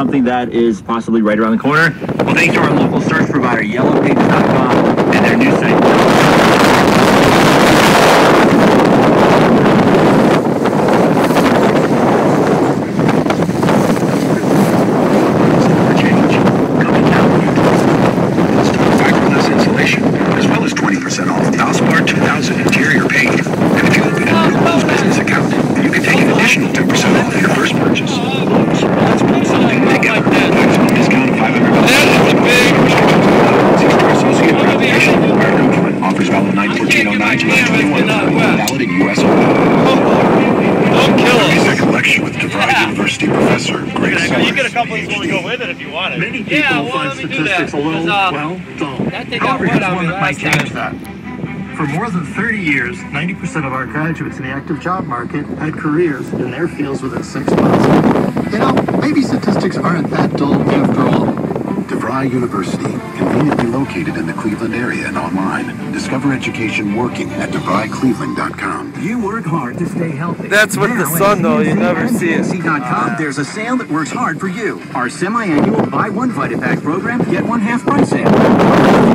something that is possibly right around the corner? Well, thanks to our local search provider, yellowpages.com, and their new site. Interior paid. And if you open a new Lowe's business account, you can take an additional 10% off your first purchase. Lowe's, let's put something together. Maximum discount of $500. That's a big. Six-star associate application required document. Offers valid 9/14/09 to 9/21. Valid in U.S. Don't kill us. Second lecture with DeVry University professor Greg Summers. You get a couple of these when we go with it if you want it. Many people find statistics a little, well, dull. However, here's one that might change that. For more than 30 years, 90% of our graduates in the active job market had careers in their fields within 6 months. You know, maybe statistics aren't that dull after all. DeVry University, conveniently located in the Cleveland area and online. Discover education working at DeVryCleveland.com. You work hard to stay healthy. That's with the sun, though. You never see it. GNC.com, there's a sale that works hard for you. Our semi-annual Buy One Vitapack program, get one half price sale.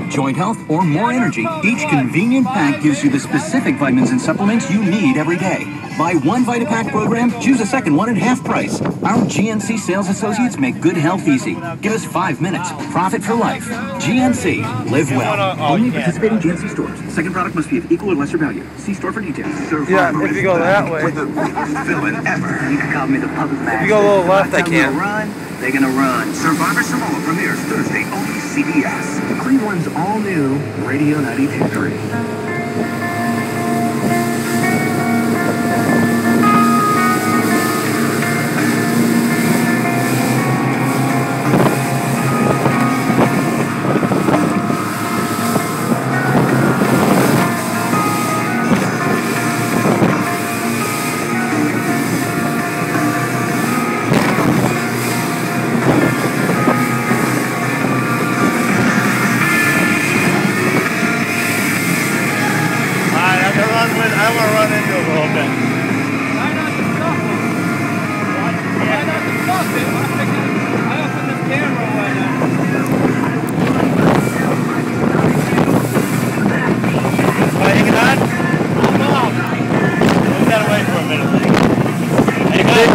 Joint health or more energy. Each convenient pack gives you the specific vitamins and supplements you need every day. Buy one Vitapack program, choose a second one at half price. Our GNC sales associates make good health easy. Give us 5 minutes. Profit for life. GNC. Live well. Only participating GNC stores. Second product must be of equal or lesser value. See store for details. Yeah, if you go that way. With the biggest villain ever. You can call me the puppet master. If you go a little left, I can't. Run, they're gonna run. Survivor Samoa premieres Thursday only CBS. Cleveland's all-new Radio 92.3. I want to run into a little bit. Why not just stop it? Why not just stop it? I opened this camera right now. Am I hanging on? No. Move that away for a minute. Hang on.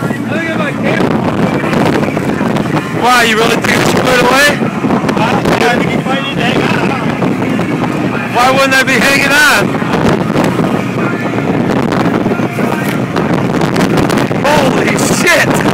I think I got camera. Why, you really think you put it away? I think you might need to hang on. Why wouldn't I be hanging on? Holy shit!